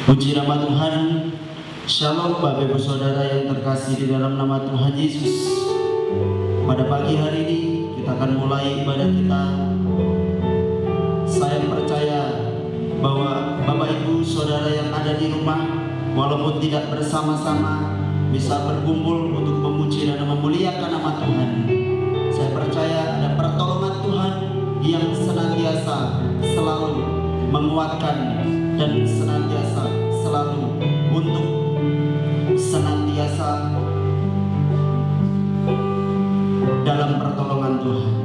Puji nama Tuhan. Shalom Bapak Ibu Saudara yang terkasih di dalam nama Tuhan Yesus. Pada pagi hari ini kita akan mulai ibadah kita. Saya percaya bahwa Bapak Ibu Saudara yang ada di rumah, walaupun tidak bersama-sama, bisa berkumpul untuk memuji dan memuliakan nama Tuhan. Saya percaya ada pertolongan Tuhan yang senantiasa selalu menguatkan dan senantiasa selalu untuk senantiasa dalam pertolongan Tuhan.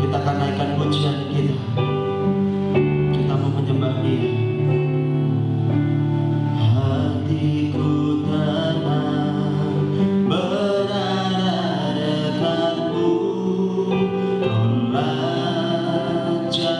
Kita akan naikkan pujian kita. Kita mau menyembah Dia. Hatiku tenang berada dekatmu, Kau Raja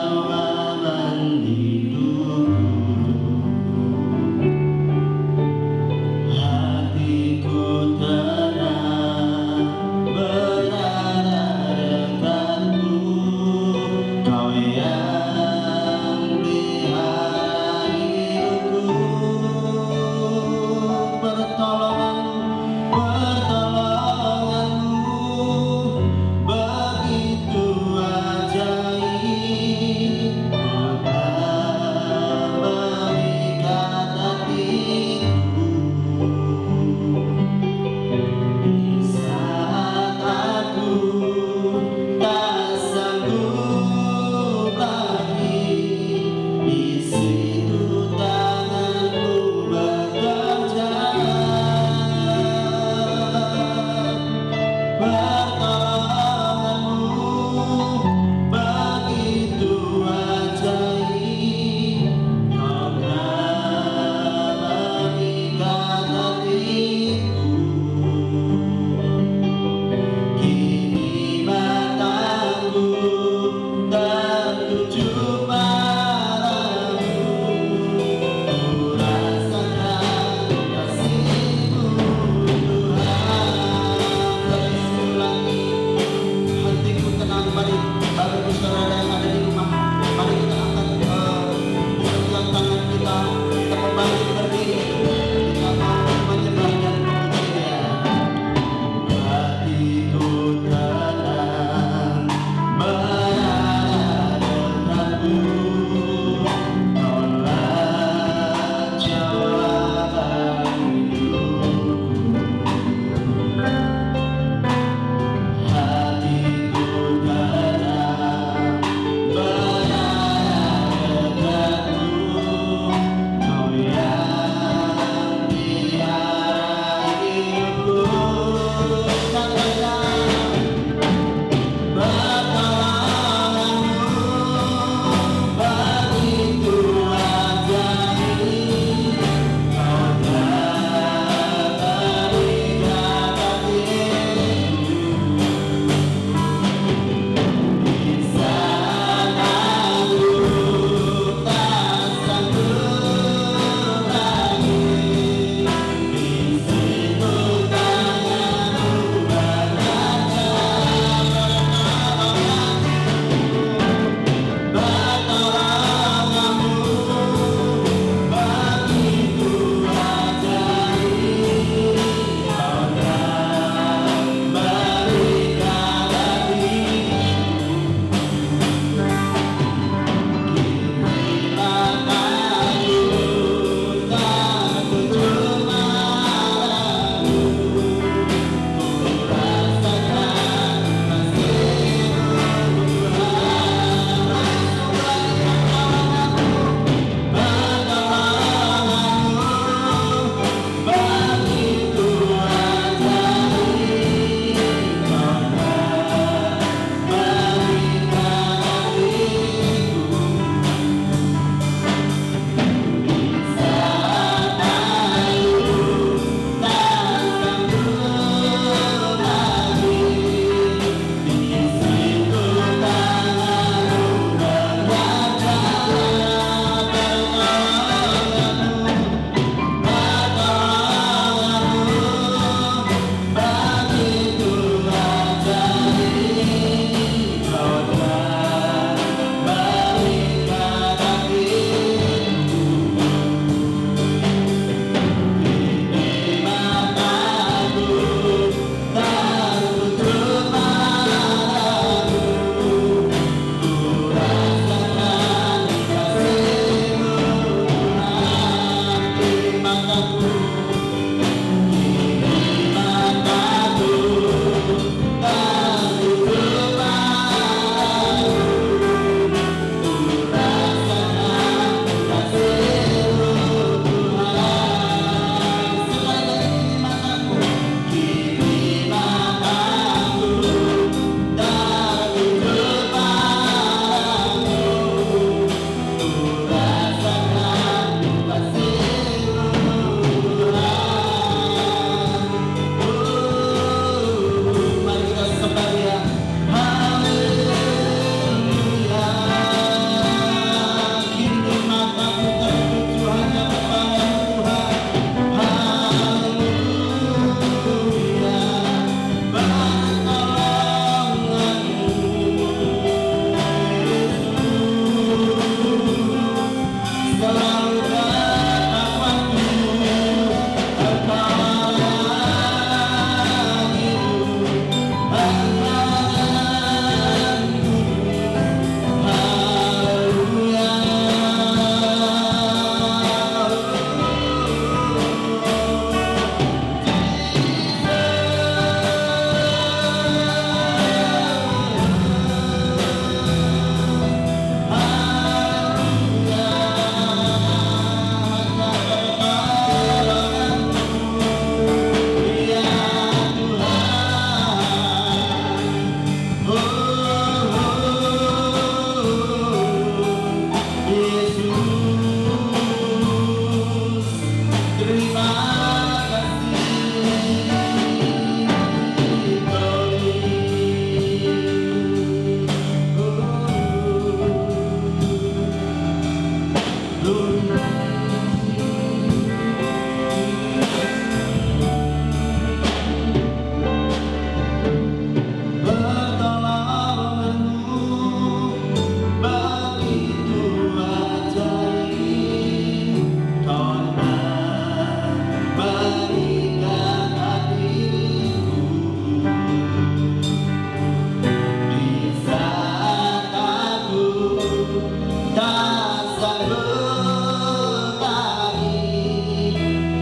tak sanggup lagi.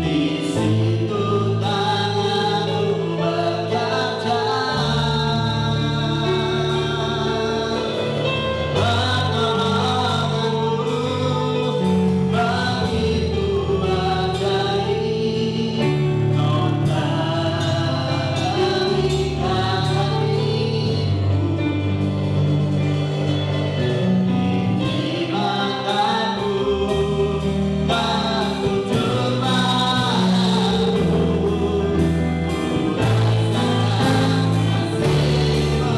Di situ tanganmu bekerja, pertolonganmu begitu ajaib. Kau tak terikat hatiku, di mataku tak tutup mataku, ku rasakan kasih-Mu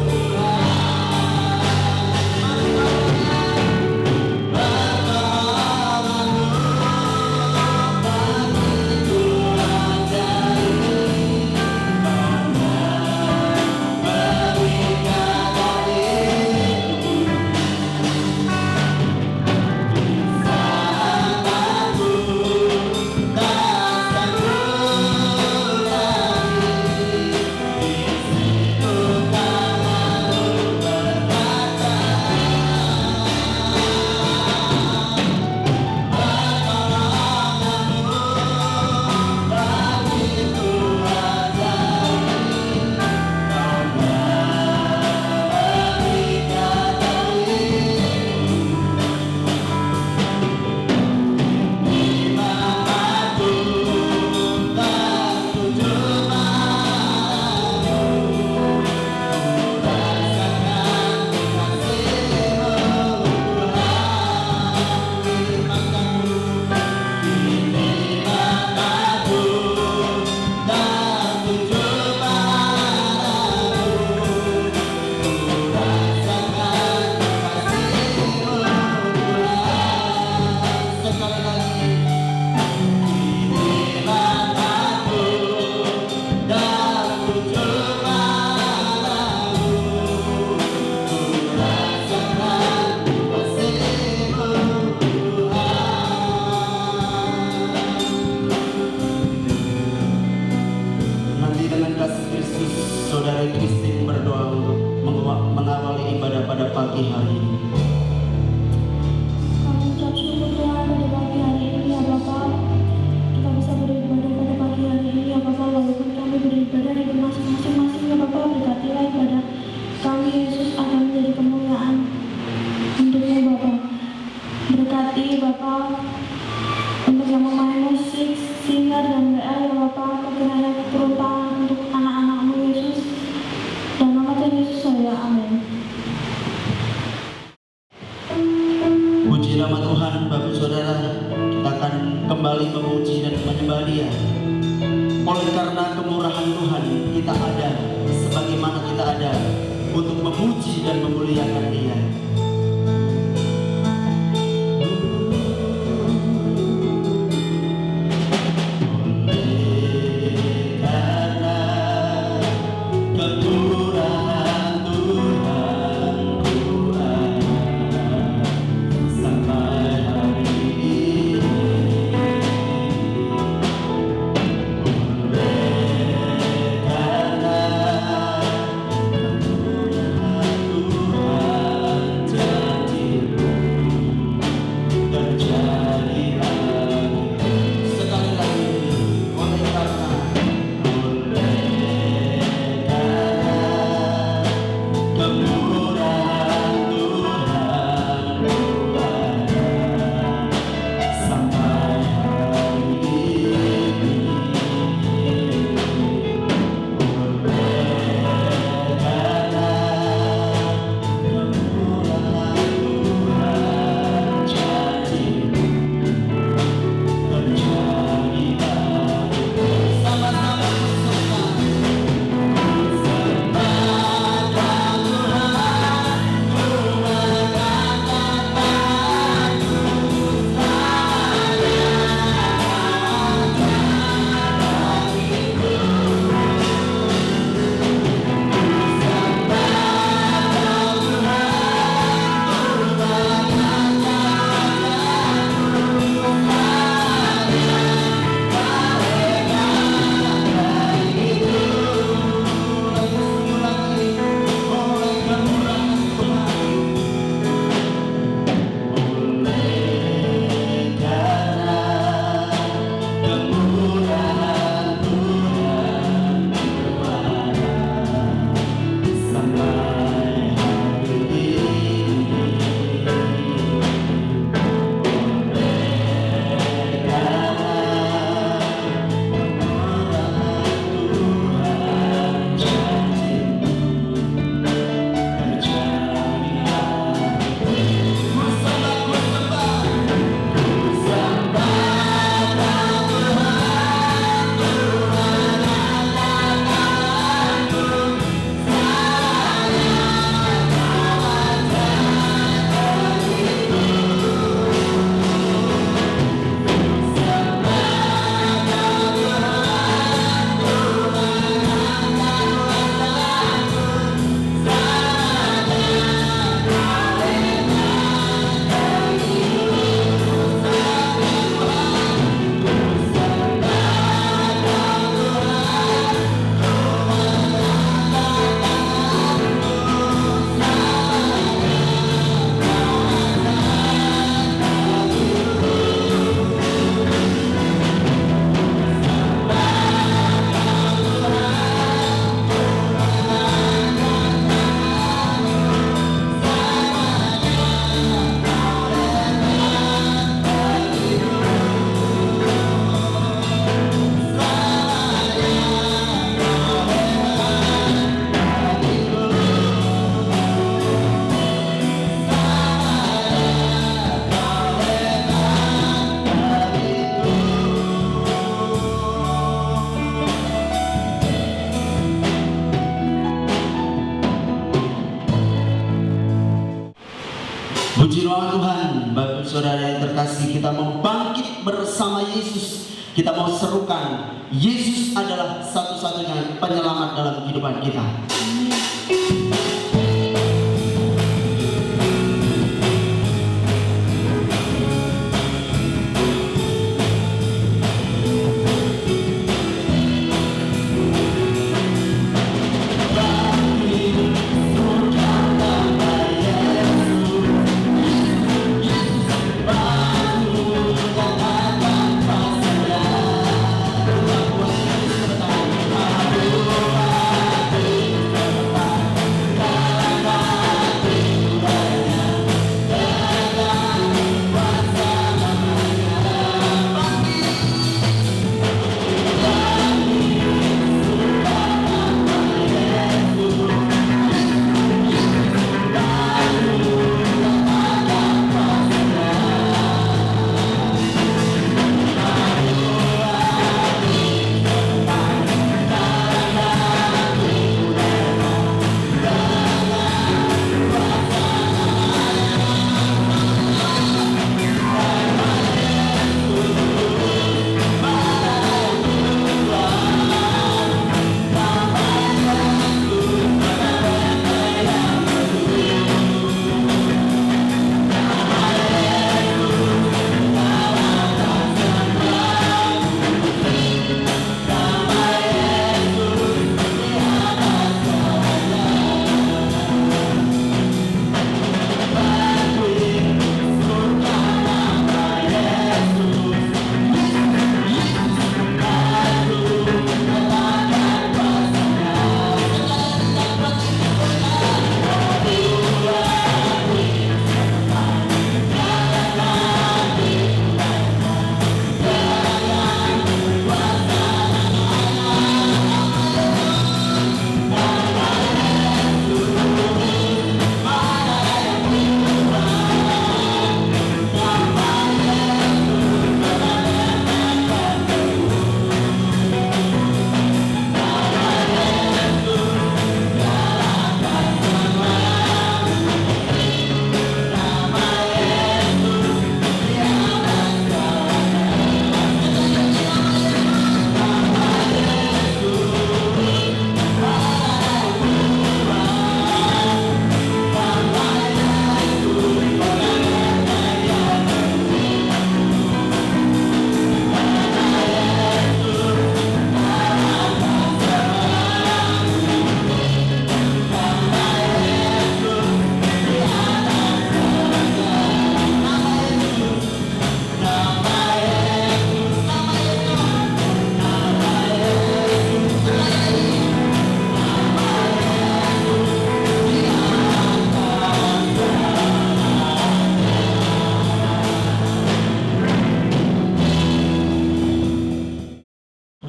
Tuhan. Pertolonganmu begitu ajaib. Berikan hatiku, saat aku tak sanggup lagi. Di situ tanganmu berkata, pertolonganmu begitu ajaib. Kau berikan hatiku, di mataku tak tutup mataku, ku rasakan kasih-Mu Tuhan. Di mataku tak tutup mataku, ku rasakan kasih-Mu Tuhan. Sekali lagi. Di mataku tak tutup mataku, ku rasakan kasih-Mu Tuhan. Nanti dengan kasih Kristus, Saudara Kristin berdoa untuk mengawali ibadah pada pagi hari ini. Kami ucap syukur Tuhan pada pagi hari ini ya Bapa. Kita bisa beribadah pada pagi hari ini ya Bapa. Walaupun kami beribadah di rumah masing-masing ya Bapa, berkatilah ibadah kami Yesus akan menjadi kemuliaan untuk-Mu Bapa. Berkati Bapa untuk yang memain musik, singer dan WA ya Bapa. Kiranya keturunan untuk anak-anak-Mu Yesus. Dan nama Tuhan Yesus saya, amin. Puji nama Tuhan, Bapak Saudara. Kita akan kembali memuji dan menyembah Dia. Oleh karena kemurahan Tuhan, kita ada sebagaimana kita ada untuk memuji dan memuliakan Dia. Kemurahan Tuhan ku ada sampai hari ini. Oleh karena kemurahan Tuhan Tuhan, Bapak Saudara yang terkasih, kita mau bangkit bersama Yesus. Kita mau serukan, Yesus adalah satu-satunya penyelamat dalam kehidupan kita.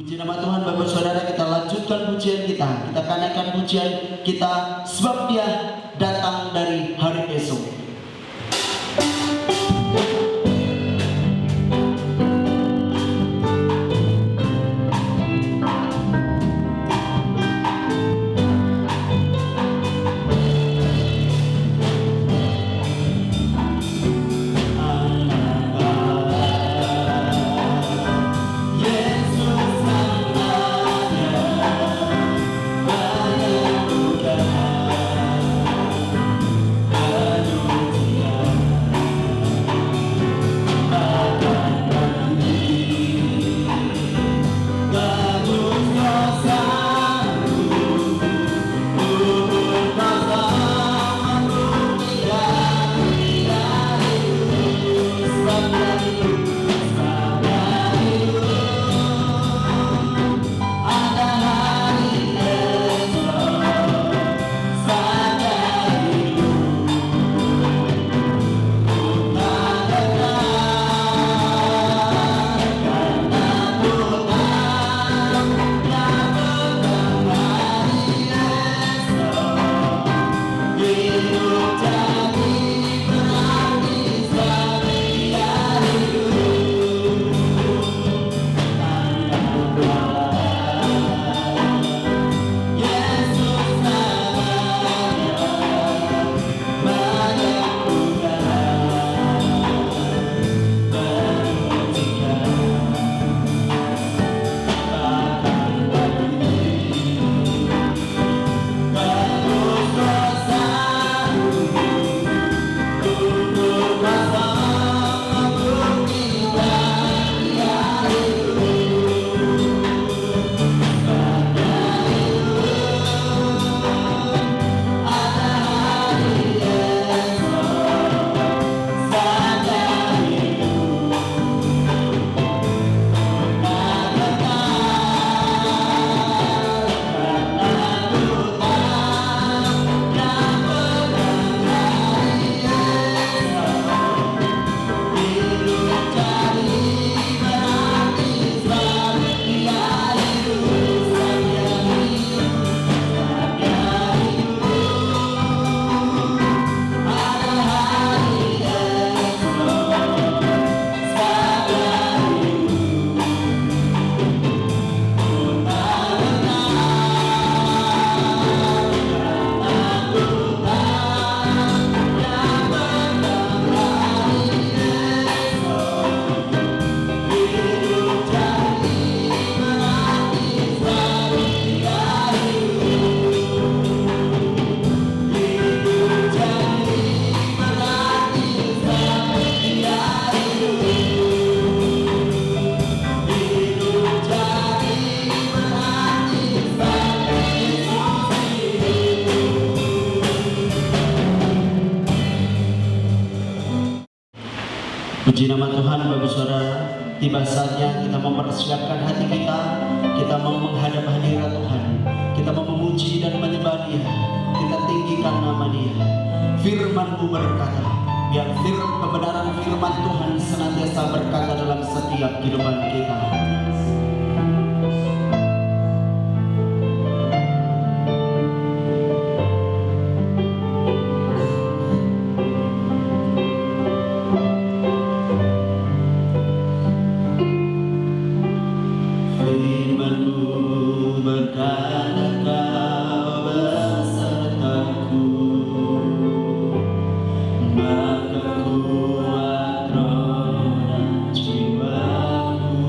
Puji nama Tuhan, Bapak Saudara, kita lanjutkan pujian kita. Kita kanakan pujian kita sebab Dia datang dari hari esok. Yesus namanya menyembuhkan. Puji nama Tuhan Bapak Saudara. Tiba saatnya kita mempersiapkan hati kita. Kita mau menghadap hadirat Tuhan. Kita mau memuji dan menyembah Dia. Kita tinggikan nama Dia. Firman-Mu berkata, biar kebenaran firman Tuhan senantiasa berkata dalam setiap kehidupan kita. Maka kuat roh dan jiwaku.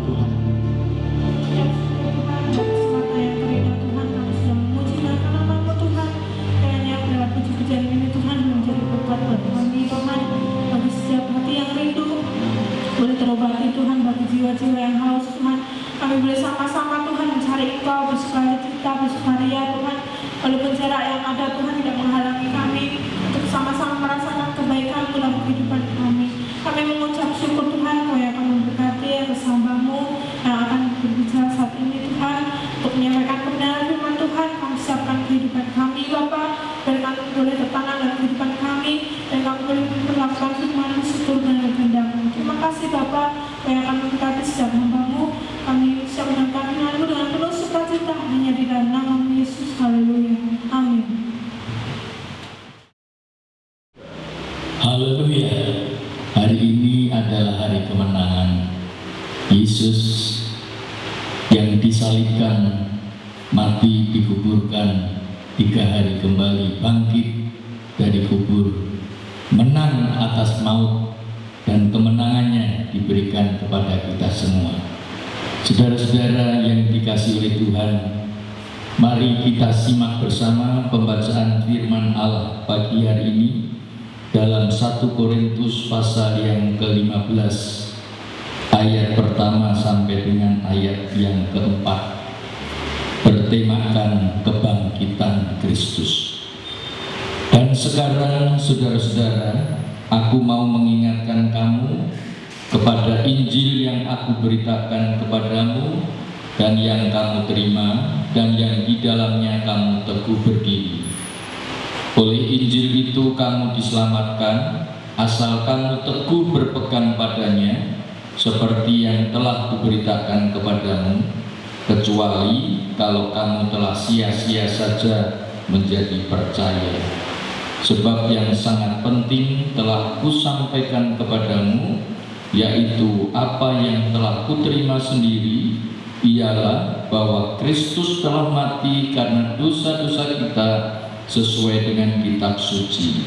Tuhan. Ya Tuhan, dan semata yang terindah Tuhan, kami sudah memuji nama-Mu Tuhan. Kiranya lewat puji-pujian ini Tuhan menjadi berkat buat kami Tuhan, bagi setiap hati yang rindu boleh terobati Tuhan, bagi jiwa-jiwa yang haus Tuhan. Kami boleh sama-sama Tuhan mencari Engkau, bersukacita, bersukaria Tuhan. Walaupun jarak yang ada Tuhan tidak menghalangi kami untuk sama-sama merasakan kebaikan dalam kehidupan kami. Kami mengucap syukur Tuhan, Kau yang akan memberkati atas hamba-Mu yang akan berbicara saat ini Tuhan, untuk menyampaikan kebenaran firman Tuhan. Kami siapkan kehidupan kami Bapa, dan kami boleh tertanam dalam kehidupan kami, dan kami boleh melakukan firman-Mu seturut dengan kehendak-Mu. Terima kasih Bapa, Kau yang akan memberkati setiap hamba-Mu. Kami siap mendengar firman-Mu dengan penuh sukacita, hanya di dalam nama Yesus. Haleluya. Amin. Haleluya. Hari ini adalah hari kemenangan. Yesus yang disalibkan, mati, dikuburkan, 3 hari kembali bangkit dari kubur, menang atas maut, dan kemenangannya diberikan kepada kita semua. Saudara-saudara yang dikasihi oleh Tuhan, mari kita simak bersama pembacaan firman Allah pagi hari ini dalam 1 Korintus pasal yang ke-15 ayat pertama sampai dengan ayat yang ke-4, bertemakan kebangkitan Kristus. Dan sekarang saudara-saudara, aku mau mengingatkan kamu kepada Injil yang aku beritakan kepadamu dan yang kamu terima dan yang di dalamnya kamu teguh berdiri. Oleh Injil itu kamu diselamatkan, asal kamu teguh berpegang padanya, seperti yang telah kuberitakan kepadamu, kecuali kalau kamu telah sia-sia saja menjadi percaya. Sebab yang sangat penting telah kusampaikan kepadamu, yaitu apa yang telah kuterima sendiri, ialah bahwa Kristus telah mati karena dosa-dosa kita sesuai dengan kitab suci,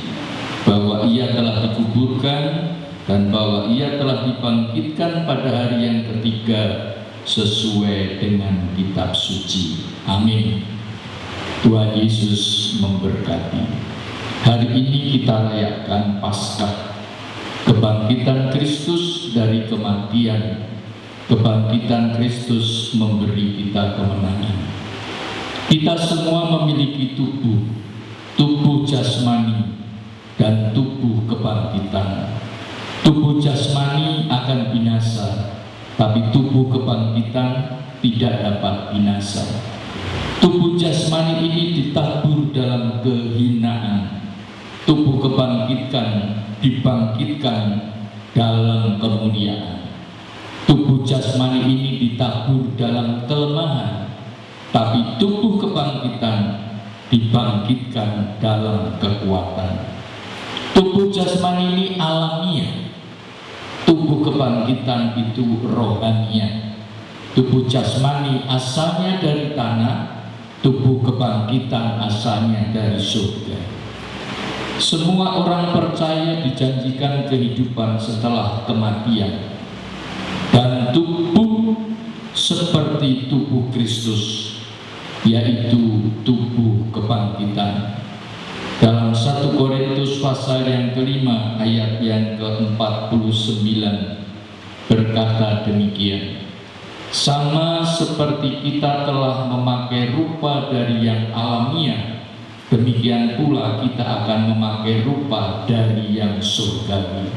bahwa ia telah dikuburkan dan bahwa ia telah dibangkitkan pada hari yang ketiga sesuai dengan kitab suci. Amin. Tuhan Yesus memberkati. Hari ini kita rayakan Paskah, kebangkitan Kristus dari kematian. Kebangkitan Kristus memberi kita kemenangan. Kita semua memiliki tubuh jasmani dan tubuh kebangkitan. Tubuh jasmani akan binasa, tapi tubuh kebangkitan tidak dapat binasa. Tubuh jasmani ini ditabur dalam kehinaan. Tubuh kebangkitan dibangkitkan dalam kemuliaan. Tubuh jasmani ini ditabur dalam kelemahan, tapi tubuh kebangkitan dibangkitkan dalam kekuatan. Tubuh jasmani ini alamiah, tubuh kebangkitan itu rohaniah. Tubuh jasmani asalnya dari tanah, tubuh kebangkitan asalnya dari surga. Semua orang percaya dijanjikan kehidupan setelah kematian, dan tubuh seperti tubuh Kristus, yaitu tubuh kebangkitan. Dalam 1 Korintus pasal yang ke-5 ayat yang ke-49 berkata demikian, sama seperti kita telah memakai rupa dari yang alamiah, demikian pula kita akan memakai rupa dari yang surgawi.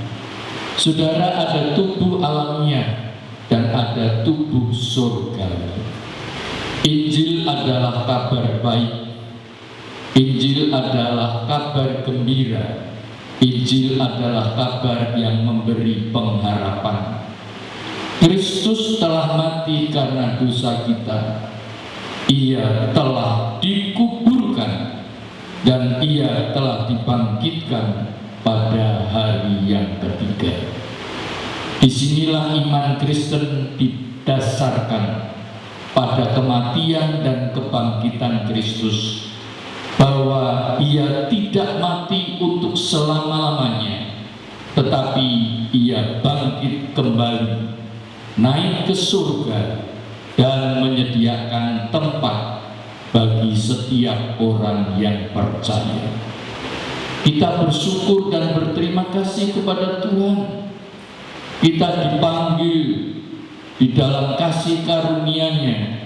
Saudara, ada tubuh alamiah dan ada tubuh surgawi. Injil adalah kabar baik. Injil adalah kabar gembira. Injil adalah kabar yang memberi pengharapan. Kristus telah mati karena dosa kita. Ia telah dikuburkan dan ia telah dibangkitkan pada hari yang ketiga. Disinilah iman Kristen didasarkan pada kematian dan kebangkitan Kristus, bahwa ia tidak mati untuk selama-lamanya, tetapi ia bangkit kembali naik ke surga dan menyediakan tempat bagi setiap orang yang percaya. Kita bersyukur dan berterima kasih kepada Tuhan. Kita dipanggil di dalam kasih karunia-Nya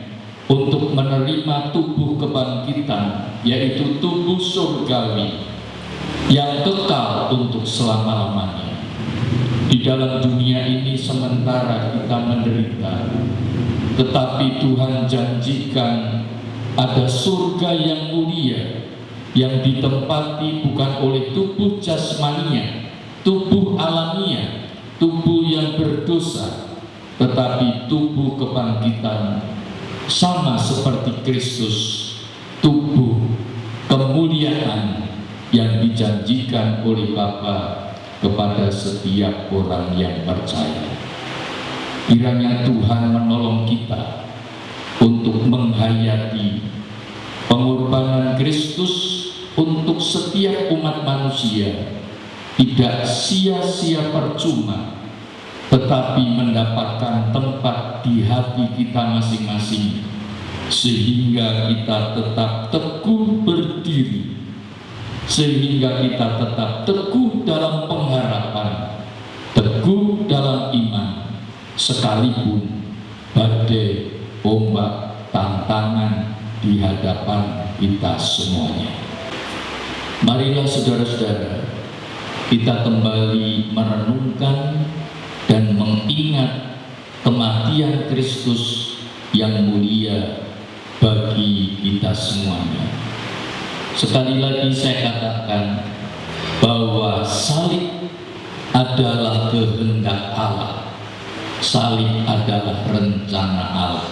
untuk menerima tubuh kebangkitan, yaitu tubuh surgawi yang kekal untuk selama-lamanya. Di dalam dunia ini sementara kita menderita, tetapi Tuhan janjikan ada surga yang mulia yang ditempati bukan oleh tubuh jasmania, tubuh alamiah, tubuh yang berdosa, tetapi tubuh kebangkitan sama seperti Kristus, tubuh kemuliaan yang dijanjikan oleh Bapa kepada setiap orang yang percaya. Kiranya Tuhan menolong kita untuk menghayati pengorbanan Kristus untuk setiap umat manusia, tidak sia-sia percuma, tetapi mendapatkan tempat di hati kita masing-masing, sehingga kita tetap teguh berdiri, sehingga kita tetap teguh dalam pengharapan, teguh dalam iman, sekalipun badai, ombak, tantangan di hadapan kita semuanya. Marilah saudara-saudara, kita kembali merenungkan dan mengingat kematian Kristus yang mulia bagi kita semuanya. Sekali lagi saya katakan bahwa salib adalah kehendak Allah, salib adalah rencana Allah,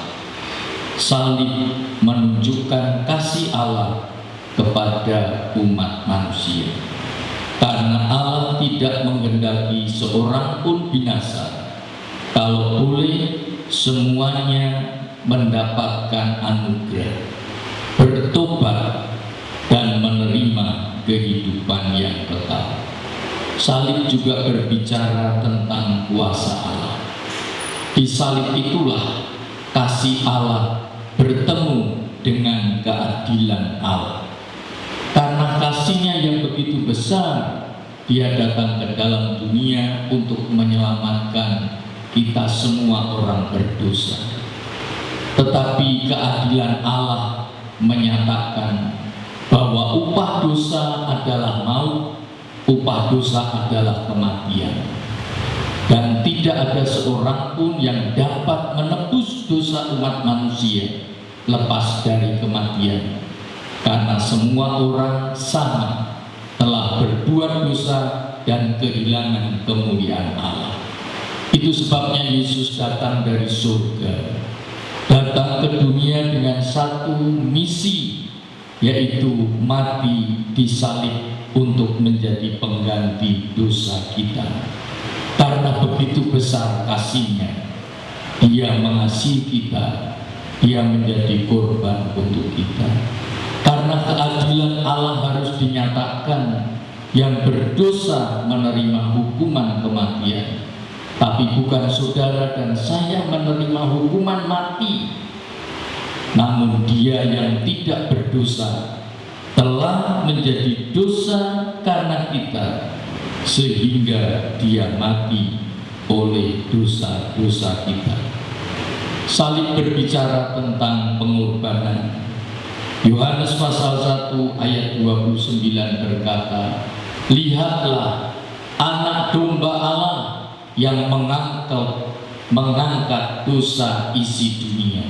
salib menunjukkan kasih Allah kepada umat manusia. Karena Allah tidak menghendaki seorang pun binasa, kalau boleh semuanya mendapatkan anugerah, bertobat dan menerima kehidupan yang kekal. Salib juga berbicara tentang kuasa Allah. Di salib itulah kasih Allah bertemu dengan keadilan Allah. Karena kasih-Nya yang begitu besar, Dia datang ke dalam dunia untuk menyelamatkan kita semua orang berdosa. Tetapi keadilan Allah menyatakan bahwa upah dosa adalah maut, upah dosa adalah kematian. Dan tidak ada seorang pun yang dapat menebus dosa umat manusia lepas dari kematian. Karena semua orang sama telah berbuat dosa dan kehilangan kemuliaan Allah. Itu sebabnya Yesus datang dari surga, datang ke dunia dengan satu misi, yaitu mati disalib untuk menjadi pengganti dosa kita. Karena begitu besar kasih-Nya, Dia mengasihi kita, Dia menjadi korban untuk kita. Karena keadilan Allah harus dinyatakan, yang berdosa menerima hukuman kematian, tapi bukan saudara dan saya menerima hukuman mati, namun Dia yang tidak berdosa telah menjadi dosa karena kita, sehingga Dia mati oleh dosa-dosa kita. Salib berbicara tentang pengorbanan. Yohanes pasal 1 ayat 29 berkata, "Lihatlah anak domba Allah yang mengangkat dosa isi dunia."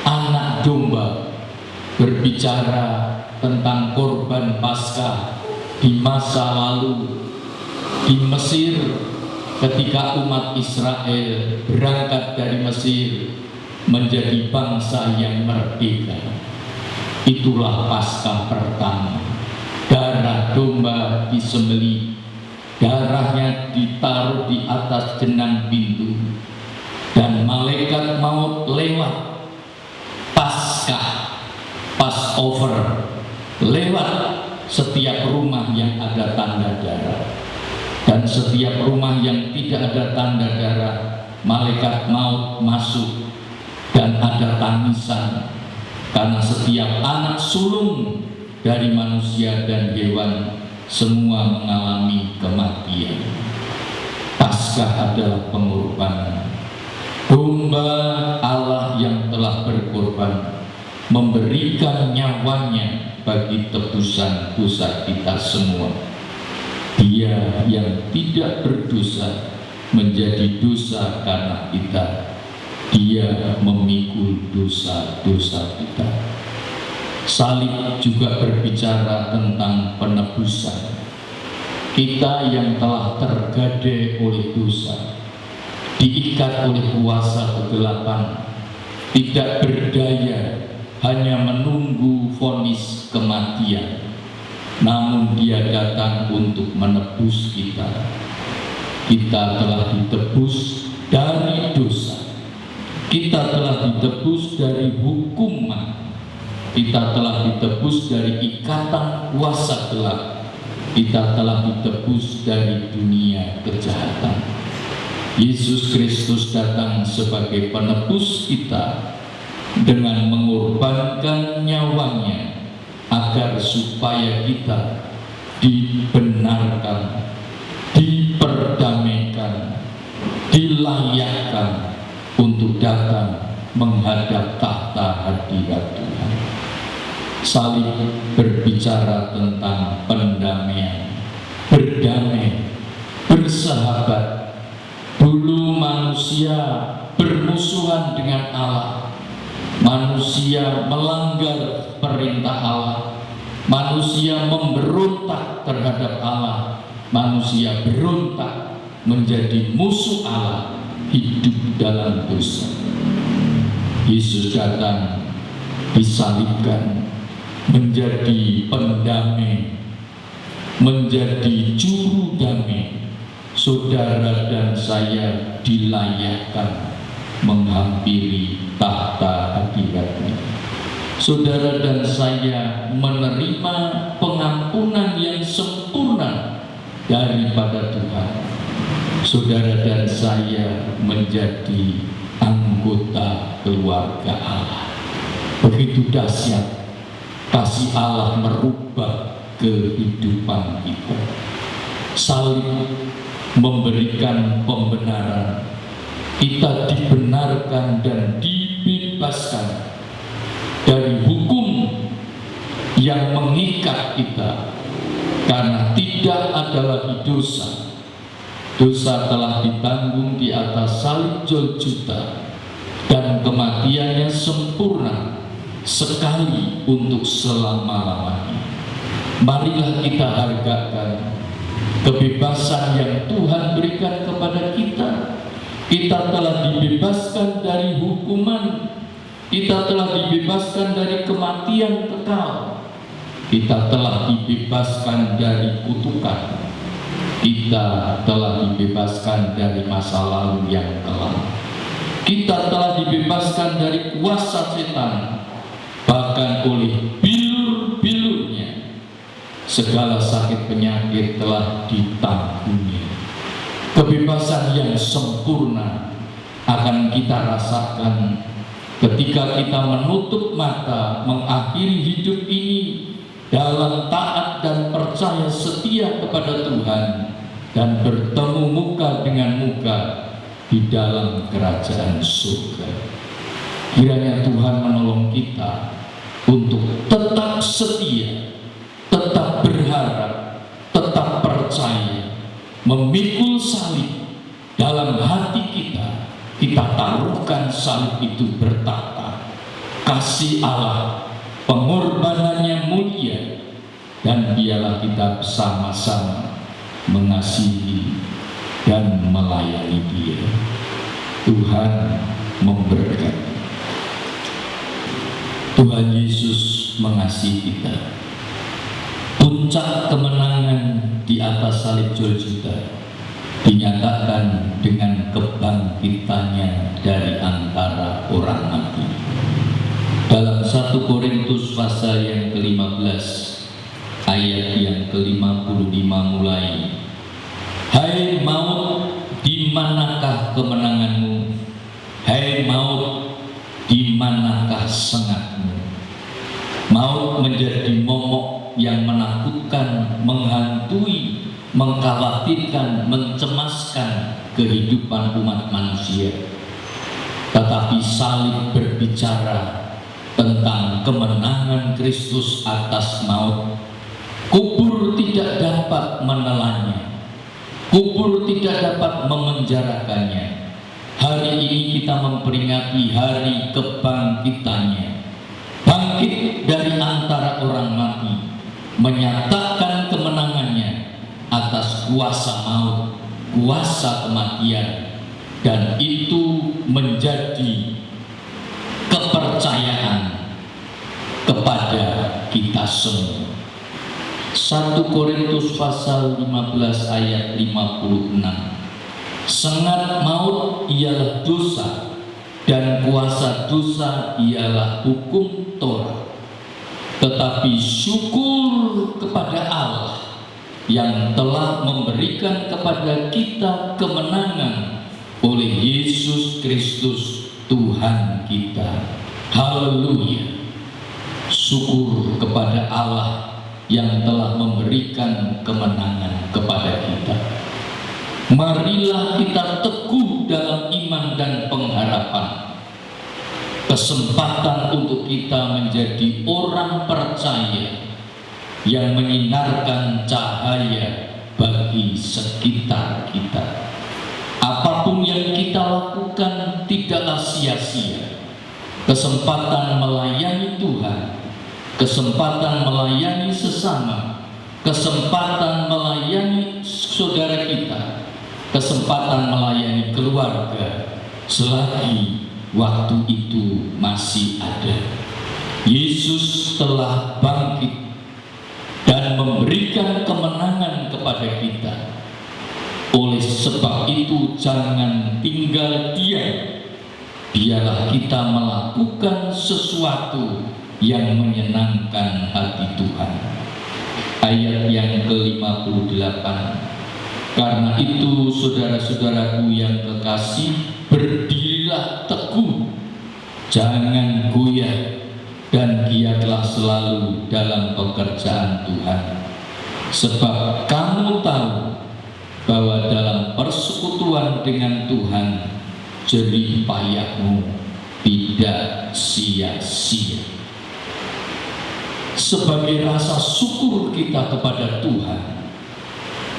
Anak domba berbicara tentang korban Paskah di masa lalu di Mesir, ketika umat Israel berangkat dari Mesir menjadi bangsa yang merdeka. Itulah Paskah pertama. Darah domba disembelih, darahnya ditaruh di atas jenang pintu, dan malaikat maut lewat. Paskah, Passover, lewat setiap rumah yang ada tanda darah, dan setiap rumah yang tidak ada tanda darah malaikat maut masuk dan ada tangisan karena setiap anak sulung dari manusia dan hewan semua mengalami kematian. Paskah adalah pengorbanan. Domba Allah yang telah berkorban memberikan nyawanya bagi tebusan dosa kita semua. Dia yang tidak berdosa menjadi dosa karena kita. Dia memikul dosa-dosa kita. Salib juga berbicara tentang penebusan. Kita yang telah tergadai oleh dosa, diikat oleh kuasa kegelapan, tidak berdaya, hanya menunggu vonis kematian. Namun Dia datang untuk menebus kita. Kita telah ditebus dari dosa. Kita telah ditebus dari hukuman. Kita telah ditebus dari ikatan kuasa gelap. Kita telah ditebus dari dunia kejahatan. Yesus Kristus datang sebagai penebus kita dengan mengorbankan nyawanya agar supaya kita dibenarkan, diperdamaikan, dilayakkan untuk datang menghadap tahta hadirat Tuhan. Salib berbicara tentang pendamaian, berdamai, bersahabat. Dulu manusia bermusuhan dengan Allah. Manusia melanggar perintah Allah. Manusia memberontak terhadap Allah. Manusia berontak menjadi musuh Allah, hidup dalam dosa. Yesus datang, disalibkan, menjadi pendamai, menjadi juru damai. Saudara dan saya dilayakkan menghampiri tahta hadirat-Nya. Saudara dan saya menerima pengampunan yang sempurna daripada Tuhan. Saudara dan saya menjadi anggota keluarga Allah. Begitu dahsyat kasih Allah merubah kehidupan kita. Salib memberikan pembenaran. Kita dibenarkan dan dibebaskan dari hukum yang mengikat kita, karena tidak ada lagi dosa. Dosa telah ditanggung di atas salib Golgota, dan kematiannya sempurna sekali untuk selama-lamanya. Marilah kita hargakan kebebasan yang Tuhan berikan kepada kita. Kita telah dibebaskan dari hukuman. Kita telah dibebaskan dari kematian kekal. Kita telah dibebaskan dari kutukan. Kita telah dibebaskan dari masa lalu yang kelam. Kita telah dibebaskan dari kuasa setan. Bahkan oleh bilur-bilurnya segala sakit penyakit telah ditanggungnya. Kebebasan yang sempurna akan kita rasakan ketika kita menutup mata, mengakhiri hidup ini dalam taat dan percaya setia kepada Tuhan, dan bertemu muka dengan muka di dalam kerajaan surga. Kiranya Tuhan menolong kita untuk tetap setia, tetap berharap, tetap percaya, memikul salib dalam hati kita. Kita taruhkan salib itu bertata. Kasih Allah, pengorbanannya mulia, dan biarlah kita bersama-sama mengasihi dan melayani Dia. Tuhan memberkati. Tuhan Yesus mengasihi kita. Puncak kemenangan di atas salib Golgota dinyatakan dengan kebangkitannya dari antara orang mati. Dalam 1 Korintus pasal yang ke-15 ayat yang ke-55 mulai, hai maut, di manakah kemenanganmu? Hai maut, di manakah sengatmu? Maut menjadi momok yang menakutkan, menghantui, mengkhawatirkan, mencemaskan kehidupan umat manusia. Tetapi salib berbicara tentang kemenangan Kristus atas maut. Kubur tidak dapat menelannya, kubur tidak dapat memenjarakannya. Hari ini kita memperingati hari kebangkitannya. Bangkit dari antara orang mati, menyatakan kemenangannya atas kuasa maut, kuasa kematian, dan itu menjadi kepercayaan kepada kita semua. 1 Korintus pasal 15 ayat 56. Sengat maut ialah dosa, dan kuasa dosa ialah hukum Taurat. Tetapi syukur kepada Allah yang telah memberikan kepada kita kemenangan oleh Yesus Kristus Tuhan kita. Haleluya. Syukur kepada Allah yang telah memberikan kemenangan kepada kita. Marilah kita teguh dalam iman dan pengharapan. Kesempatan untuk kita menjadi orang percaya yang menyinarkan cahaya bagi sekitar kita. Apapun yang kita lakukan tidaklah sia-sia. Kesempatan melayani Tuhan, kesempatan melayani sesama, kesempatan melayani saudara kita, kesempatan melayani keluarga, selagi waktu itu masih ada. Yesus telah bangkit dan memberikan kemenangan kepada kita. Oleh sebab itu jangan tinggal diam. Biarlah kita melakukan sesuatu yang menyenangkan hati Tuhan. Ayat yang ke-58. Karena itu saudara-saudaraku yang kekasih, berdirilah teguh, jangan goyah, dan giatlah selalu dalam pekerjaan Tuhan. Sebab kamu tahu bahwa dalam persekutuan dengan Tuhan, jerih payahmu tidak sia-sia. Sebagai rasa syukur kita kepada Tuhan,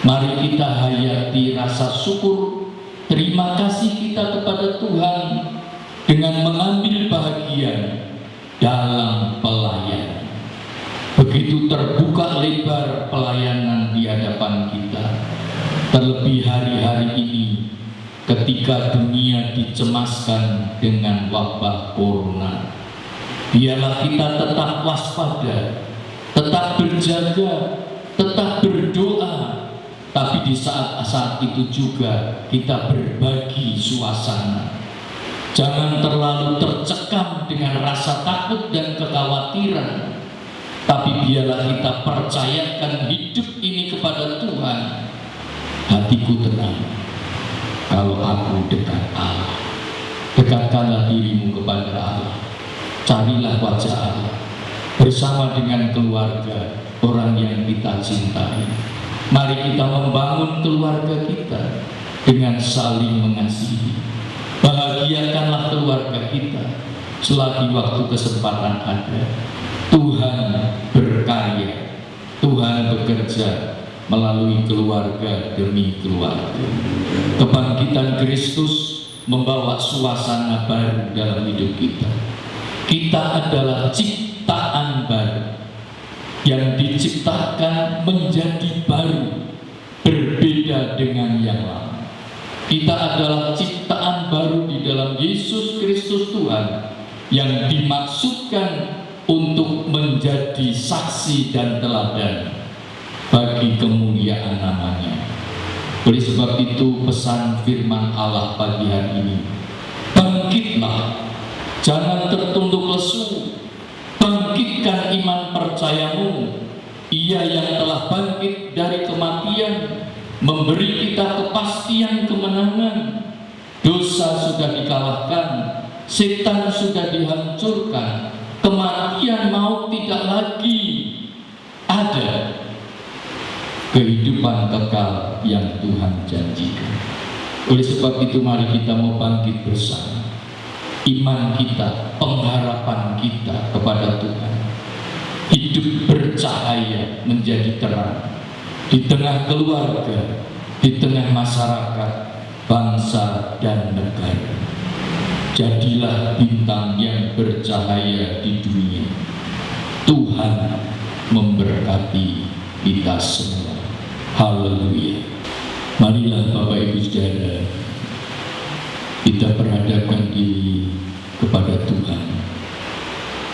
mari kita hayati rasa syukur, terima kasih kita kepada Tuhan dengan mengambil bahagian dalam pelayanan. Begitu terbuka lebar pelayanan di hadapan kita, terlebih hari-hari ini ketika dunia dicemaskan dengan wabah corona. Biarlah kita tetap waspada, tetap berjaga, tetap berdoa, tapi di saat-saat itu juga kita berbagi suasana. Jangan terlalu tercekam dengan rasa takut dan kekhawatiran, tapi biarlah kita percayakan hidup ini kepada Tuhan. Hatiku tenang kalau aku dekat Allah. Dekatkanlah dirimu kepada Allah. Carilah wajah Allah bersama dengan keluarga, orang yang kita cintai. Mari kita membangun keluarga kita dengan saling mengasihi. Bahagiakanlah keluarga kita selagi waktu kesempatan ada. Tuhan berkarya, Tuhan bekerja melalui keluarga demi keluarga. Kebangkitan Kristus membawa suasana baru dalam hidup kita. Kita adalah ciptaan baru yang diciptakan menjadi baru, berbeda dengan yang lama. Kita adalah ciptaan baru di dalam Yesus Kristus Tuhan yang dimaksudkan untuk menjadi saksi dan teladan bagi kemuliaan namanya. Oleh sebab itu pesan firman Allah pagi hari ini, bangkitlah, jangan tertunduk lesu, bangkitkan iman percayamu. Ia yang telah bangkit dari kematian memberi kita kepastian kemenangan sudah dikalahkan, setan sudah dihancurkan, kematian maut tidak lagi ada. Kehidupan kekal yang Tuhan janjikan. Oleh sebab itu mari kita mau bangkit bersama. Iman kita, pengharapan kita kepada Tuhan. Hidup bercahaya menjadi terang di tengah keluarga, di tengah masyarakat, bangsa dan negara. Jadilah bintang yang bercahaya di dunia. Tuhan memberkati kita semua. Haleluya. Marilah Bapak Ibu Saudara, kita perhadapkan diri kepada Tuhan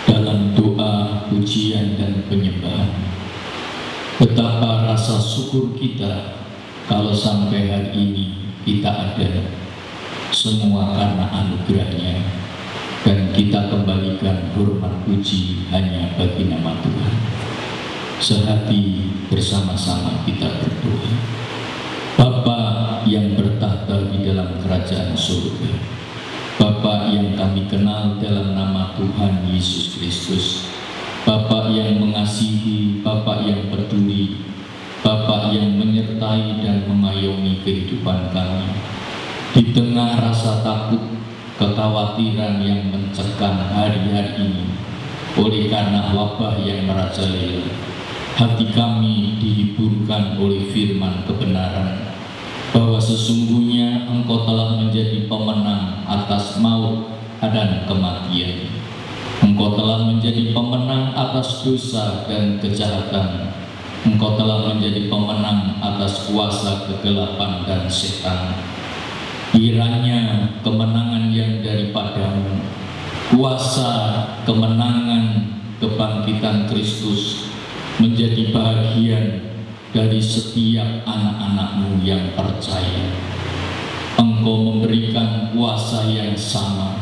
dalam doa, pujian dan penyembahan. Betapa rasa syukur kita kalau sampai hari ini kita ada, semua karena anugerahnya, dan kita kembalikan hormat puji hanya bagi nama Tuhan. Sehati bersama-sama kita berdoa. Bapa yang bertahta di dalam kerajaan surga, Bapa yang kami kenal dalam nama Tuhan Yesus Kristus, Bapa yang mengasihi, Bapa yang peduli, Bapa yang menyertai dan mengayomi kehidupan kami. Di tengah rasa takut, kekhawatiran yang mencekam hari-hari ini oleh karena wabah yang merajalela, hati kami dihiburkan oleh firman kebenaran bahwa sesungguhnya Engkau telah menjadi pemenang atas maut dan kematian. Engkau telah menjadi pemenang atas dosa dan kejahatan. Engkau telah menjadi pemenang atas kuasa kegelapan dan setan. Kiranya kemenangan yang daripadamu, kuasa kemenangan kebangkitan Kristus menjadi bagian dari setiap anak-anak-Mu yang percaya. Engkau memberikan kuasa yang sama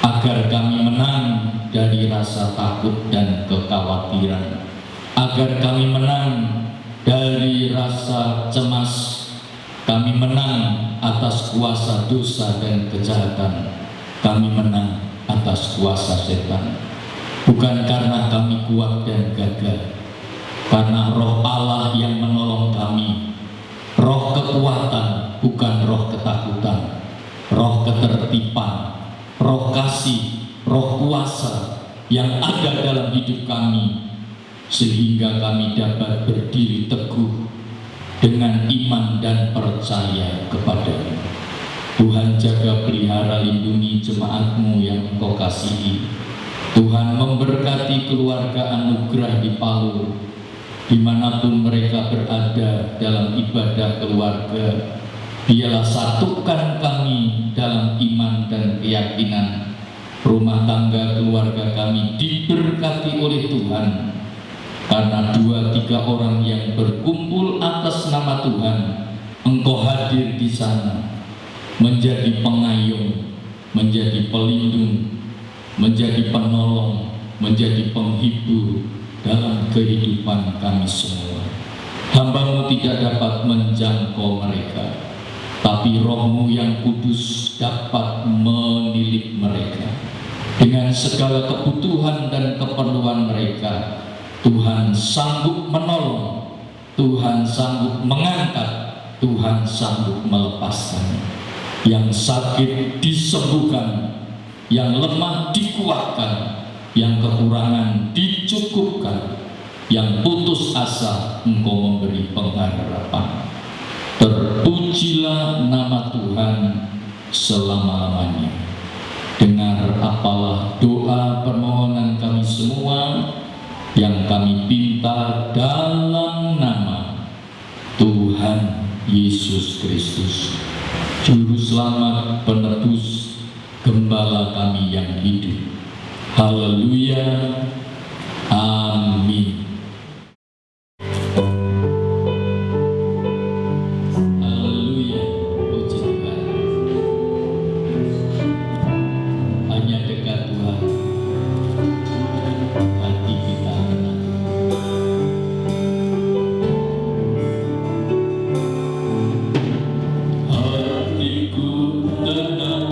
agar kami menang dari rasa takut dan kekhawatiran, agar kami menang dari rasa cemas, kami menang atas kuasa dosa dan kejahatan, kami menang atas kuasa setan. Bukan karena kami kuat dan gagah, karena Roh Allah yang menolong kami. Roh kekuatan, bukan roh ketakutan, roh ketertiban, roh kasih, roh kuasa yang ada dalam hidup kami, sehingga kami dapat berdiri teguh dengan iman dan percaya kepada-Mu. Tuhan jaga, pelihara, lindungi jemaat-Mu yang Engkau kasihi. Tuhan memberkati keluarga anugerah di Palu, dimanapun mereka berada dalam ibadah keluarga. Biarlah satukan kami dalam iman dan keyakinan. Rumah tangga keluarga kami diberkati oleh Tuhan, karena 2-3 orang yang berkumpul atas nama Tuhan, Engkau hadir di sana, menjadi pengayom, menjadi pelindung, menjadi penolong, menjadi penghibur dalam kehidupan kami semua. Hamba-Mu tidak dapat menjangkau mereka, tapi Roh-Mu yang kudus dapat menilik mereka. Dengan segala kebutuhan dan keperluan mereka, Tuhan sanggup menolong, Tuhan sanggup mengangkat, Tuhan sanggup melepaskan. Yang sakit disembuhkan, yang lemah dikuatkan, yang kekurangan dicukupkan, yang putus asa Engkau memberi pengharapan. Terpujilah nama Tuhan selama-lamanya. Dengar apalah doa permohonan kami semua yang kami pinta dalam nama Tuhan Yesus Kristus, Juru Selamat, Penebus, Gembala kami yang hidup. Haleluya, amin. Haleluya, puji Tuhan. Hanya dekat Tuhan, hati kita tenang. Hatiku tenang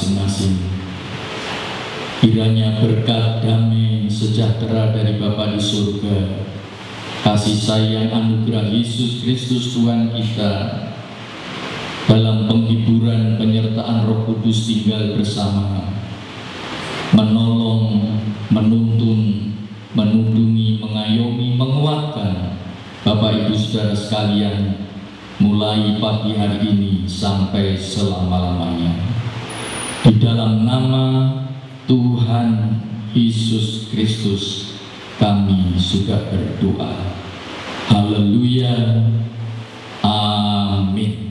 masing-masing. Kiranya berkat damai sejahtera dari Bapa di surga, kasih sayang anugerah Yesus Kristus Tuhan kita, dalam penghiburan penyertaan Roh Kudus tinggal bersama, menolong, menuntun, menudungi, mengayomi, menguatkan Bapak Ibu Saudara sekalian, mulai pagi hari ini sampai selama-lamanya. Di dalam nama Tuhan Yesus Kristus kami sudah berdoa. Haleluya. Amin.